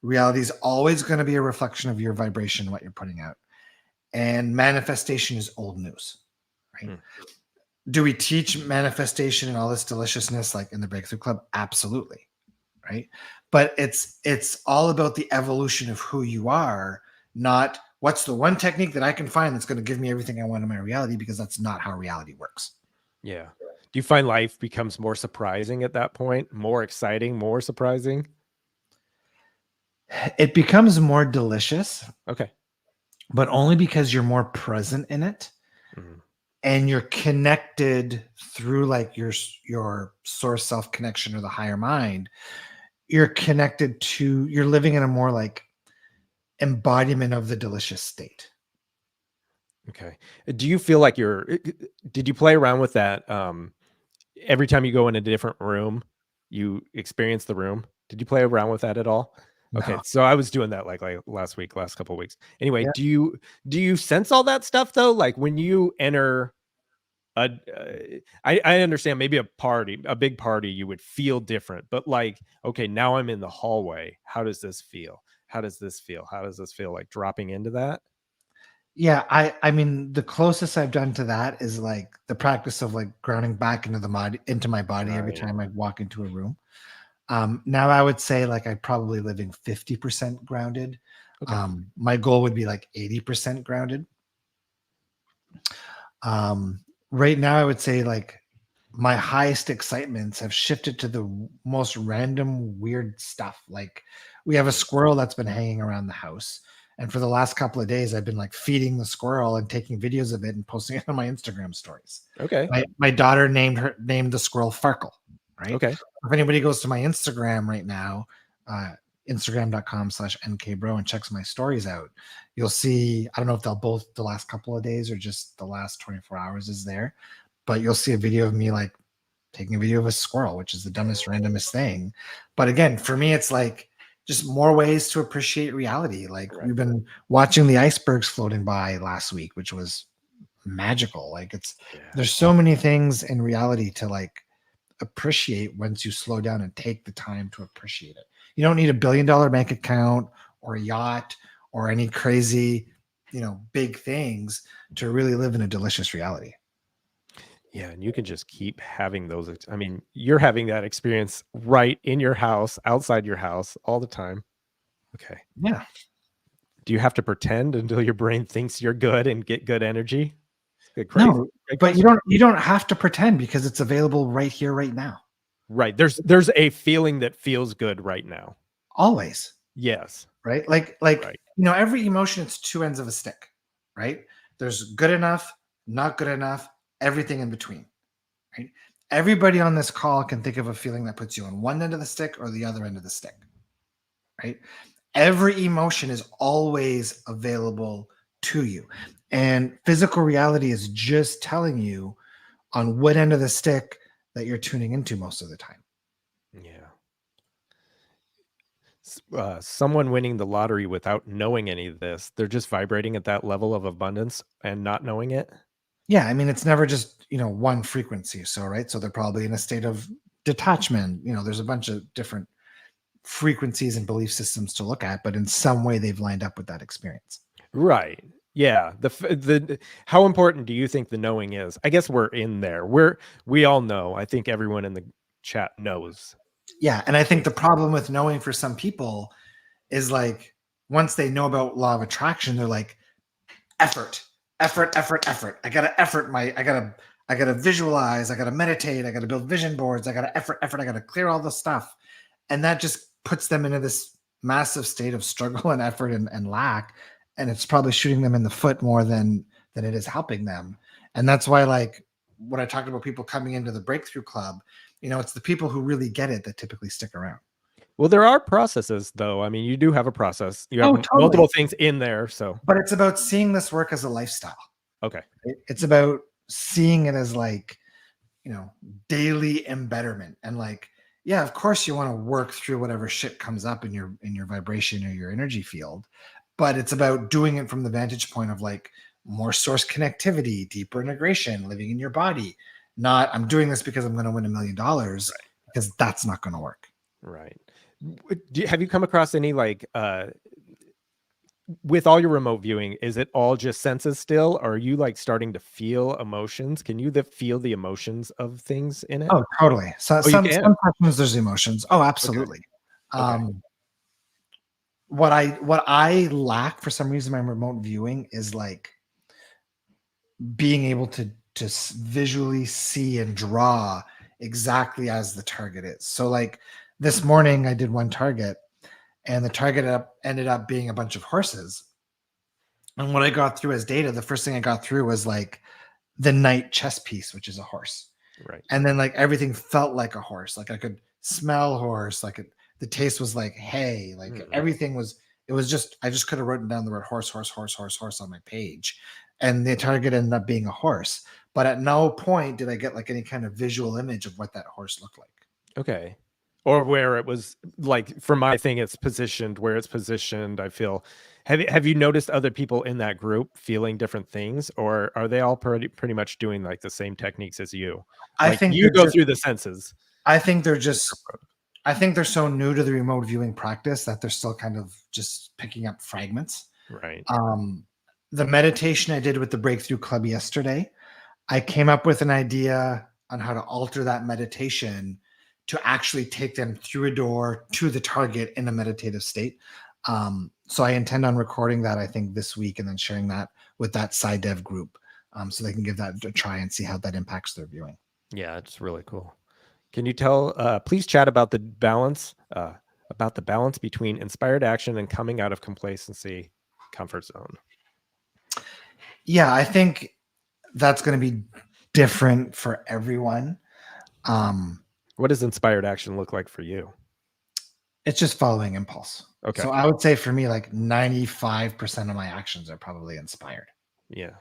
Reality is always going to be a reflection of your vibration, what you're putting out. And manifestation is old news. Right. Do we teach manifestation and all this deliciousness like in the Breakthrough Club? Absolutely. Right. But it's all about the evolution of who you are, not what's the one technique that I can find that's going to give me everything I want in my reality, because that's not how reality works. Yeah. Do you find life becomes more surprising at that point? More exciting, more surprising? It becomes more delicious. Okay. But only because you're more present in it. And you're connected through like your source self connection or the higher mind. You're connected to, you're living in a more like embodiment of the delicious state. Okay. Do you feel like did you play around with that? Every time you go in a different room, you experience the room. Did you play around with that at all? No. Okay. So I was doing that like last couple of weeks. Anyway, yeah. Do you sense all that stuff though? Like when you enter I understand maybe a big party, you would feel different, but like, okay, now I'm in the hallway. How does this feel? How does this feel? How does this feel like dropping into that? Yeah, I mean, the closest I've done to that is like the practice of like grounding back into my body every Right. time I walk into a room. Now I would say like I probably live in 50% grounded. Okay. My goal would be like 80% grounded. Right now I would say like my highest excitements have shifted to the most random weird stuff. Like we have a squirrel that's been hanging around the house. And for the last couple of days, I've been like feeding the squirrel and taking videos of it and posting it on my Instagram stories. Okay. My daughter named the squirrel Farkle, right? Okay. If anybody goes to my Instagram right now, uh, Instagram.com/nkbro and checks my stories out, you'll see, I don't know if they'll both the last couple of days or just the last 24 hours is there, but you'll see a video of me like taking a video of a squirrel, which is the dumbest, randomest thing. But again, for me, it's like just more ways to appreciate reality. Like Right. we've been watching the icebergs floating by last week, which was magical. Like Yeah. there's so many things in reality to like appreciate once you slow down and take the time to appreciate it. You don't need $1 billion bank account or a yacht or any crazy, big things to really live in a delicious reality. Yeah, and you can just keep having those. I mean, you're having that experience right in your house, outside your house, all the time. Okay. Yeah. Do you have to pretend until your brain thinks you're good and get good energy? It's good, crazy. No, Great but you question. don't have to pretend because it's available right here, right now. Right. There's a feeling that feels good right now. Always. Yes. Right? Like, Right. every emotion, it's two ends of a stick, right? There's good enough, not good enough, everything in between, right? Everybody on this call can think of a feeling that puts you on one end of the stick or the other end of the stick, right? Every emotion is always available to you. And physical reality is just telling you on what end of the stick that you're tuning into most of the time. Yeah. Someone winning the lottery without knowing any of this, they're just vibrating at that level of abundance and not knowing it. Yeah, I mean, it's never just, one frequency. So, right. So they're probably in a state of detachment. There's a bunch of different frequencies and belief systems to look at, but in some way they've lined up with that experience. Right. Yeah. The how important do you think the knowing is? I guess we're in there. We all know. I think everyone in the chat knows. Yeah. And I think the problem with knowing for some people is like once they know about law of attraction, they're like, effort, effort, effort, effort. I gotta visualize, I gotta meditate, I gotta build vision boards, I gotta effort, I gotta clear all the stuff. And that just puts them into this massive state of struggle and effort and lack. And it's probably shooting them in the foot more than it is helping them. And that's why, like, when I talked about people coming into the breakthrough club, it's the people who really get it that typically stick around. Well, there are processes though. I mean, you do have a process. You have Oh, totally. multiple things in there. So, But it's about seeing this work as a lifestyle. okay. It's about seeing it as like, daily embetterment. And like, yeah, of course you want to work through whatever shit comes up in your vibration or your energy field, but it's about doing it from the vantage point of like more source connectivity, deeper integration, living in your body. Not I'm doing this because I'm going to win $1 million, because that's not going to work. Right. Have you come across any like with all your remote viewing, is it all just senses still? Or are you like starting to feel emotions? Can you feel the emotions of things in it? Oh, totally. So Oh, you can. some questions there's emotions. Oh, Okay. absolutely. Okay. What I lack for some reason, my remote viewing is like being able to just visually see and draw exactly as the target is. So like this morning I did one target and the target ended up being a bunch of horses. And what I got through as data, the first thing I got through was like the knight chess piece, which is a horse. Right. And then like everything felt like a horse. Like I could smell horse. Like the taste was like hay. Like everything was. It was just. I just could have written down the word horse, horse, horse, horse, horse on my page, and the target ended up being a horse. But at no point did I get like any kind of visual image of what that horse looked like. Okay. or where it was like for my thing, it's positioned where it's positioned. I feel. Have you noticed other people in that group feeling different things, or are they all pretty much doing like the same techniques as you? I Like think you they're go just, through the senses. I think they're just, I think they're so new to the remote viewing practice that they're still kind of just picking up fragments. Right. The meditation I did with the Breakthrough Club yesterday, I came up with an idea on how to alter that meditation to actually take them through a door to the target in a meditative state. So I intend on recording that, I think, this week and then sharing that with that side dev group so they can give that a try and see how that impacts their viewing. Yeah, it's really cool. Can you please chat about the balance between inspired action and coming out of complacency, comfort zone? Yeah, I think that's going to be different for everyone. What does inspired action look like for you? It's just following impulse. Okay. So I would say for me, like 95% of my actions are probably inspired. Yeah.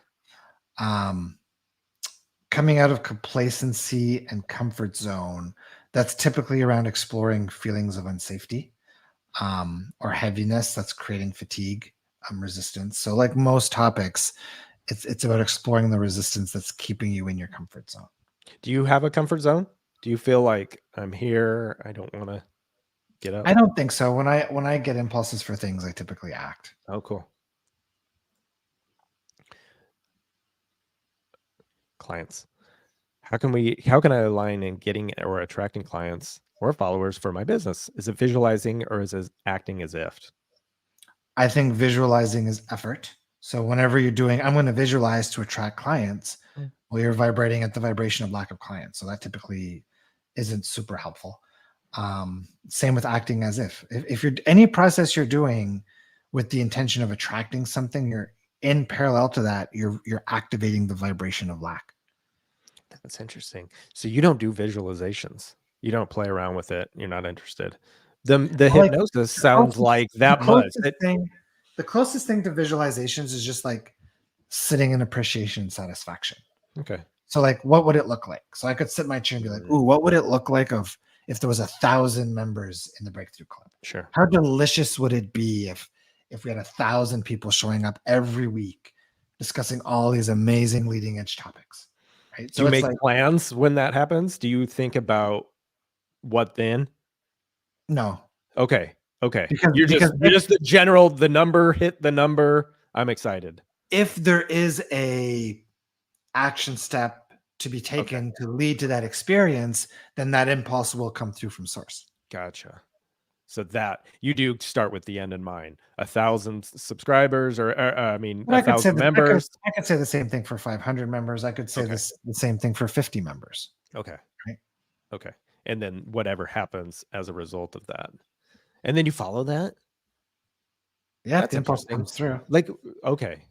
Coming out of complacency and comfort zone, that's typically around exploring feelings of unsafety or heaviness that's creating fatigue, resistance. So like most topics, it's about exploring the resistance that's keeping you in your comfort zone. Do you have a comfort zone? Do you feel like I'm here, I don't want to get up? I don't think so. When I get impulses for things, I typically act. Oh, cool. Clients. How can I align in getting or attracting clients or followers for my business? Is it visualizing or is it acting as if? I think visualizing is effort. So whenever you're doing, I'm going to visualize to attract clients. Well, you're vibrating at the vibration of lack of clients. So that typically isn't super helpful. Same with acting as if you're any process you're doing with the intention of attracting something, you're in parallel to that, you're activating the vibration of lack. That's interesting. So you don't do visualizations. You don't play around with it. You're not interested. The Like hypnosis sounds like that much. The closest thing to visualizations is just like sitting in appreciation and satisfaction. Okay. So like, what would it look like? So I could sit in my chair and be like, ooh, what would it look like if there was 1,000 members in the Breakthrough Club? Sure. How delicious would it be if we had 1,000 people showing up every week discussing all these amazing leading edge topics? Right. Do you make plans when that happens? Do you think about what then? No. Okay. Because you're just the general, the number, hit the number. I'm excited. If there is a action step to be taken to lead to that experience, then that impulse will come through from source. Gotcha. So that you do start with the end in mind. 1,000 subscribers, or 1,000 members. I could say the same thing for 500 members. I could say the same thing for 50 members. Okay. Right. Okay. And then whatever happens as a result of that. And then you follow that? Yeah, that's the impulse comes through. Like, okay.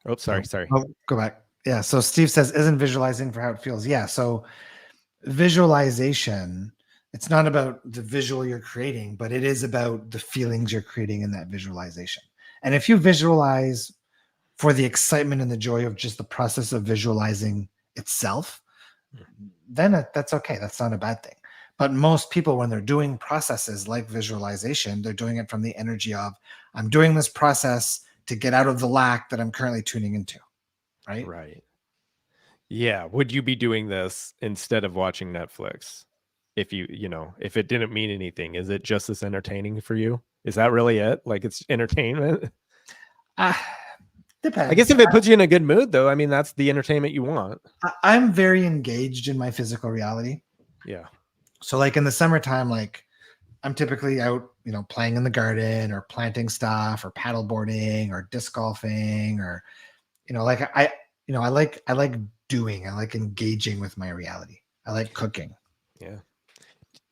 Oh, sorry. Oh, go back. Yeah. So Steve says, isn't visualizing for how it feels? Yeah. So visualization, it's not about the visual you're creating, but it is about the feelings you're creating in that visualization. And if you visualize for the excitement and the joy of just the process of visualizing itself, then that's okay. That's not a bad thing. But most people, when they're doing processes like visualization, they're doing it from the energy of, I'm doing this process to get out of the lack that I'm currently tuning into. Right. Right. Yeah. Would you be doing this instead of watching Netflix? If if it didn't mean anything, is it just as entertaining for you? Is that really it? Like it's entertainment? Depends. I guess if it puts you in a good mood, though, I mean, that's the entertainment you want. I'm very engaged in my physical reality. Yeah. So like in the summertime, like I'm typically out, playing in the garden or planting stuff or paddle boarding or disc golfing or, I like doing, I like engaging with my reality. I like cooking. Yeah.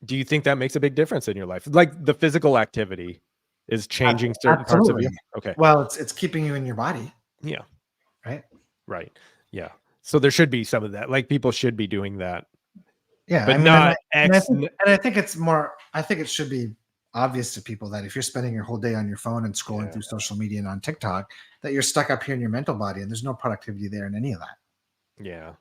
Do you think that makes a big difference in your life? Like the physical activity is changing certain parts of you? Okay. Well, it's keeping you in your body. Yeah. Right. Right. Yeah. So there should be some of that. Like people should be doing that. Yeah. But not and I think it should be obvious to people that if you're spending your whole day on your phone and scrolling through social media and on TikTok, that you're stuck up here in your mental body and there's no productivity there in any of that. Yeah.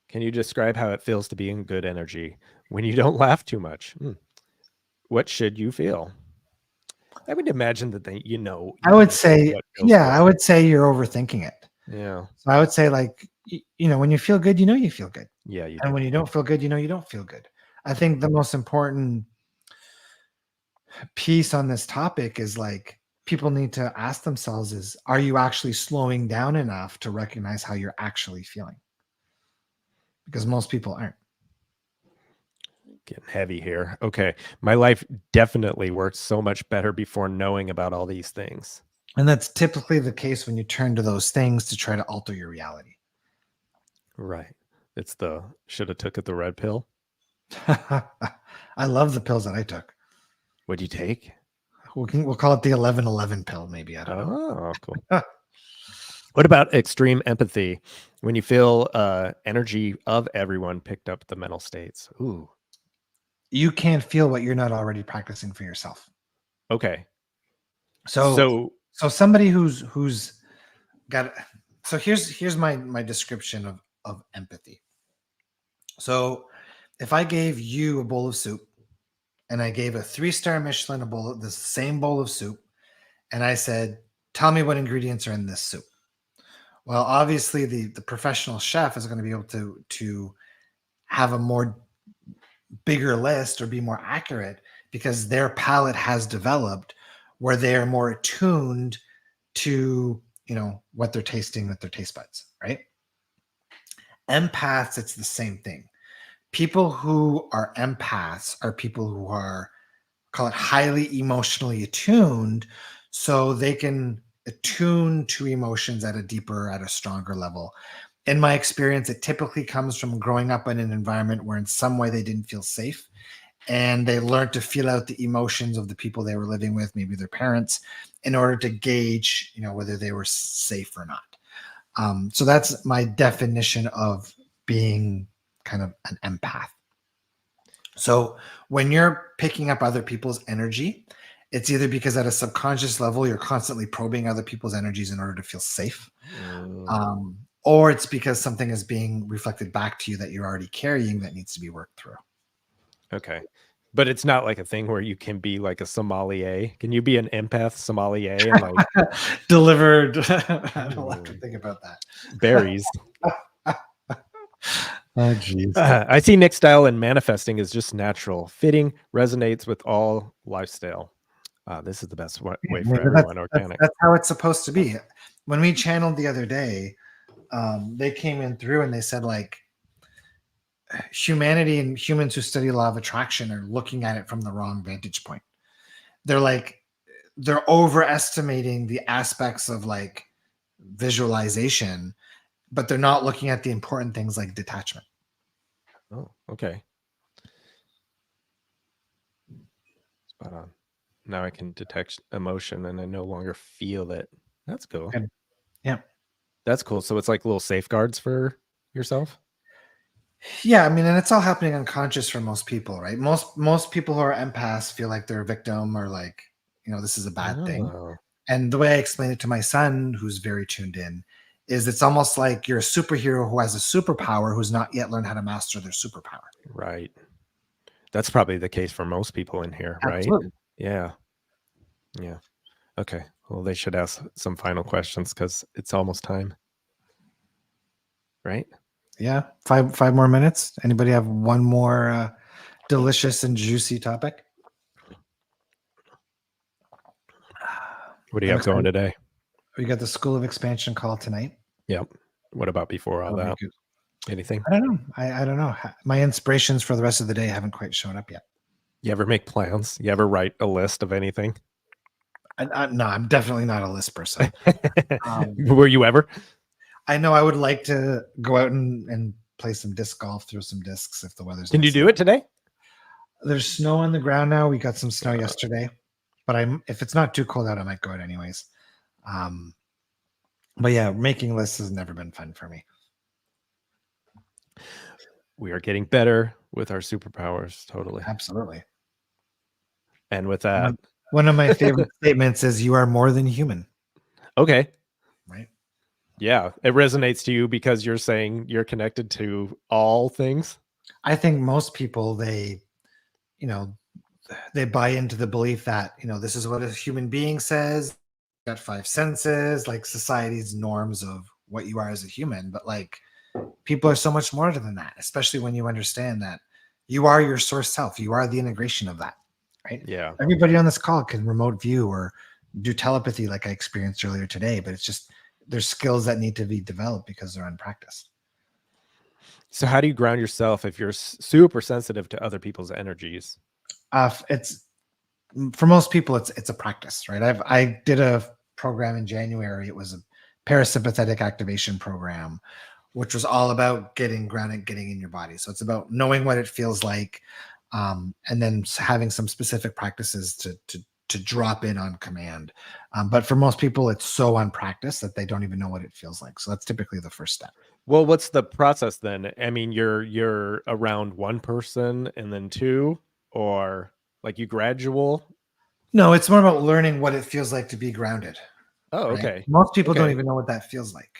Can you describe how it feels to be in good energy when you don't laugh too much? What should you feel? I would imagine that they, I would know say, what feels yeah, I good. would say you're overthinking it. Yeah. So I would say, like, when you feel good, you feel good. Yeah, you And do. when you don't feel good, you don't feel good. I think the most important piece on this topic is like people need to ask themselves is, are you actually slowing down enough to recognize how you're actually feeling? Because most people aren't. Getting heavy here. Okay. My life definitely worked so much better before knowing about all these things. And that's typically the case when you turn to those things to try to alter your reality. Right. It's the should have took it the red pill. I love the pills that I took. What'd you take? We'll call it the 11-11 pill, maybe. I don't know. Oh, cool. What about extreme empathy? When you feel energy of everyone picked up the mental states. Ooh. You can't feel what you're not already practicing for yourself. Okay. So somebody who's got, so here's my description of empathy. So if I gave you a bowl of soup and I gave a 3-star Michelin a bowl of the same bowl of soup, and I said, tell me what ingredients are in this soup. Well, obviously the professional chef is going to be able to have a more bigger list or be more accurate because their palate has developed where they are more attuned to what they're tasting with their taste buds, right? Empaths, it's the same thing. People who are empaths are people who are, call it, highly emotionally attuned, so they can attune to emotions at a deeper, at a stronger level. In my experience, it typically comes from growing up in an environment where in some way they didn't feel safe, and they learned to feel out the emotions of the people they were living with, maybe their parents, in order to gauge whether they were safe or not. So that's my definition of being kind of an empath. So when you're picking up other people's energy, it's either because at a subconscious level you're constantly probing other people's energies in order to feel safe, or it's because something is being reflected back to you that you're already carrying that needs to be worked through. Okay. But it's not like a thing where you can be like a sommelier. Can you be an empath sommelier and like Delivered? I don't have to think about that. berries? Oh, geez. I see Nick's style in manifesting is just natural, fitting, resonates with all lifestyle. This is the best way for everyone. Organic. That's how it's supposed to be. When we channeled the other day, they came in through and they said, like, humanity and humans who study law of attraction are looking at it from the wrong vantage point. They're overestimating the aspects of like visualization, but they're not looking at the important things like detachment. Oh, okay. Spot on. Now I can detect emotion and I no longer feel it. That's cool. Good. Yeah. That's cool. So it's like little safeguards for yourself? Yeah, I mean, and it's all happening unconscious for most people, right? Most people who are empaths feel like they're a victim or like, this is a bad thing. Oh, And the way I explain it to my son, who's very tuned in, is it's almost like you're a superhero who has a superpower who's not yet learned how to master their superpower. right. That's probably the case for most people in here, right? Absolutely. Yeah. Yeah. Okay. Well, they should ask some final questions because it's almost time. Right? Yeah. 5 more minutes. Anybody have one more delicious and juicy topic? What do you have going today? We got the School of Expansion call tonight. Yep. What about before all that? Anything? I don't know. I don't know. My inspirations for the rest of the day haven't quite shown up yet. You ever make plans? You ever write a list of anything? No, I'm definitely not a list person. Were you ever? I know I would like to go out and play some disc golf, through some discs if the weather's Can nice. you do it today? There's snow on the ground now. We got some snow yesterday, but if it's not too cold out, I might go out anyways. But yeah, making lists has never been fun for me. We are getting better with our superpowers. Totally. Absolutely. And with that, one of my favorite statements is, you are more than human. Okay. Right. Yeah, it resonates to you because you're saying you're connected to all things. I think most people, they, you know, they buy into the belief that, this is what a human being says. Got five senses, like society's norms of what you are as a human. But like, people are so much more than that, especially when you understand that you are your source self. You are the integration of that, right? Yeah. Everybody on this call can remote view or do telepathy like I experienced earlier today, but it's just there's skills that need to be developed because they're unpracticed. So how do you ground yourself if you're super sensitive to other people's energies? It's for most people, it's a practice, right? I did a program in January. It was a parasympathetic activation program, which was all about getting grounded, getting in your body. So it's about knowing what it feels like, and then having some specific practices to drop in on command. But for most people, it's so unpracticed that they don't even know what it feels like. So that's typically the first step. Well, what's the process then? I mean, you're around one person and then two, or like you gradual? No, it's more about learning what it feels like to be grounded. Oh, Right? okay. Most people don't Okay. even know what that feels like.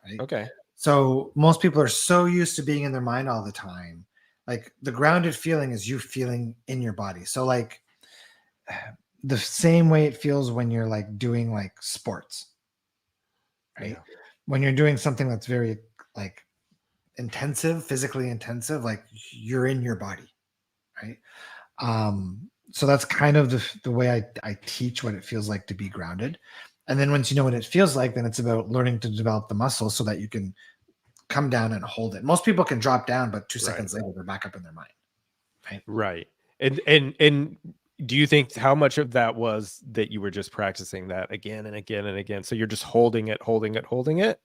Right? Okay. So most people are so used to being in their mind all the time. Like the grounded feeling is you feeling in your body. So like the same way it feels when you're like doing like sports, right? Yeah. When you're doing something that's very like intensive, physically intensive, like you're in your body, right? So that's kind of the way I teach what it feels like to be grounded. And then once you know what it feels like, then it's about learning to develop the muscle so that you can come down and hold it. Most people can drop down, but 2 seconds later they're back up in their mind. Right. Right. And do you think how much of that was that you were just practicing that again and again and again? So you're just holding it, holding it, holding it?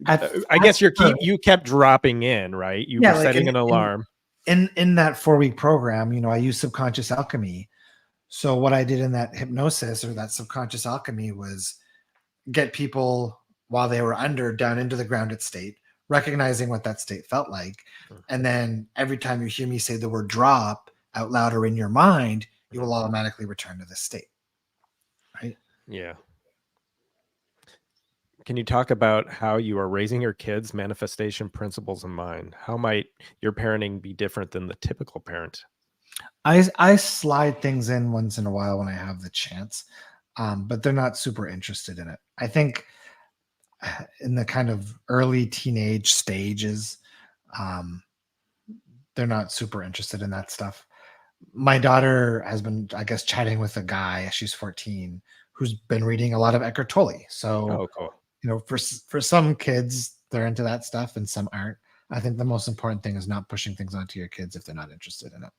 I guess you kept dropping in, right? You were like setting an alarm. in that 4-week program, I use subconscious alchemy. So what I did in that hypnosis or that subconscious alchemy was get people while they were under down into the grounded state, recognizing what that state felt like. And then every time you hear me say the word drop out loud or in your mind, you will automatically return to this state. Right. Yeah. Can you talk about how you are raising your kids' manifestation principles in mind? How might your parenting be different than the typical parent? I slide things in once in a while when I have the chance, but they're not super interested in it. I think in the kind of early teenage stages, um, they're not super interested in that stuff. My daughter has been, I guess, chatting with a guy. She's 14, who's been reading a lot of Eckhart Tolle. So, Oh, cool. for some kids, they're into that stuff, and some aren't. I think the most important thing is not pushing things onto your kids if they're not interested in it.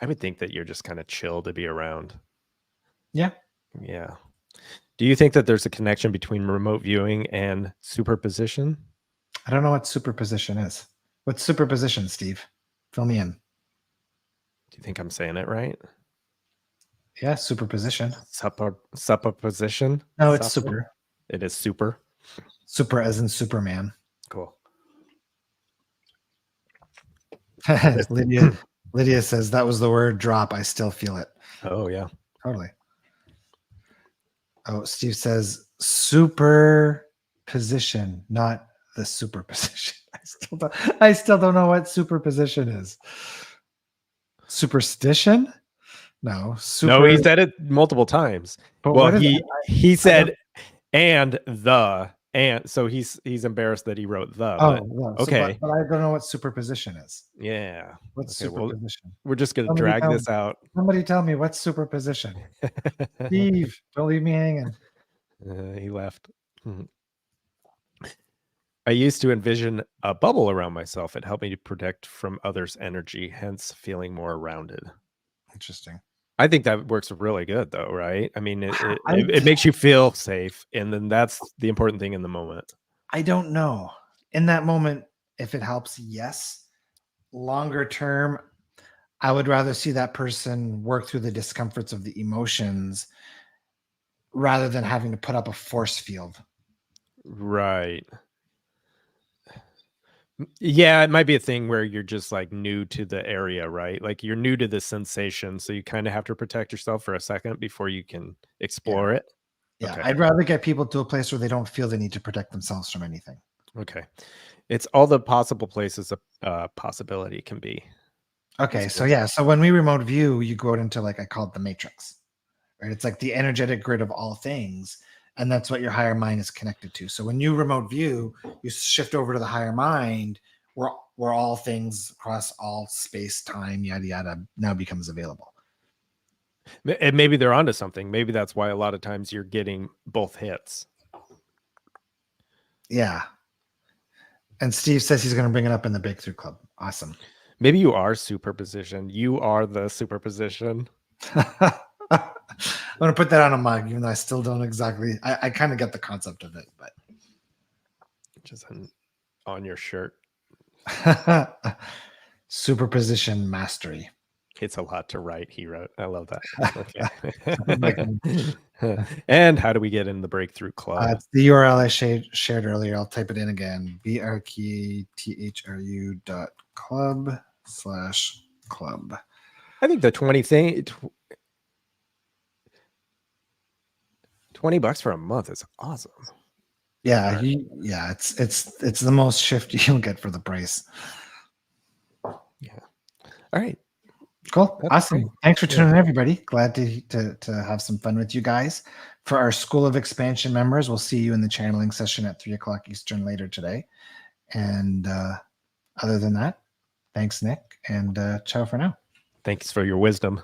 I would think that you're just kind of chill to be around. Yeah. Yeah. Do you think that there's a connection between remote viewing and superposition? I don't know what superposition is. What's superposition, Steve? Fill me in. Do you think I'm saying it right? Yeah, superposition. Supposition? No, it's super. It is super. Super as in Superman. Cool. Lydia says that was the word drop. I still feel it. Oh, yeah. Totally. Oh, Steve says superposition, not the superposition. I still don't know what superposition is. Superstition? No. No, he said it multiple times. But well, what is he said and so he's embarrassed that he wrote the. Oh, but, no. okay. But I don't know what superposition is. Yeah. What's Okay, well, superposition? we're just gonna drag this out. Somebody tell me what's superposition. Steve, don't leave me hanging. He left. I used to envision a bubble around myself. It helped me to protect from others' energy, hence feeling more rounded. Interesting. I think that works really good, though, right? I mean, it makes you feel safe, and then that's the important thing in the moment. I don't know. In that moment, if it helps, yes. Longer term, I would rather see that person work through the discomforts of the emotions rather than having to put up a force field. Right. Yeah, it might be a thing where you're just like new to the area, right? Like you're new to the sensation, so you kind of have to protect yourself for a second before you can explore it. Yeah, Okay. I'd rather get people to a place where they don't feel the need to protect themselves from anything. Okay. It's all the possible places a possibility can be. Okay, That's so cool. yeah, so when we remote view, you go out into like I call it the matrix, right? It's like the energetic grid of all things, and that's what your higher mind is connected to. So when you remote view, you shift over to the higher mind, where all things across all space, time, yada yada, now becomes available. And maybe they're onto something. Maybe that's why a lot of times you're getting both hits. Yeah. And Steve says he's going to bring it up in the Breakthrough Club. Awesome. Maybe you are superposition. You are the superposition. I'm going to put that on a mug, even though I still don't exactly. I kind of get the concept of it, but Just on your shirt. superposition mastery. It's a lot to write, he wrote. I love that. Okay. And how do we get in the Breakthrough Club? It's the URL I shared earlier. I'll type it in again. brkthru.club/club. I think the 20 bucks for a month is awesome. Yeah, it's the most shifty you'll get for the price. Yeah. All right. Cool. That's Awesome. great. Thanks for tuning in, everybody. Glad to have some fun with you guys. For our School of Expansion members, we'll see you in the channeling session at 3:00 Eastern later today. And other than that, thanks, Nick, and ciao for now. Thanks for your wisdom.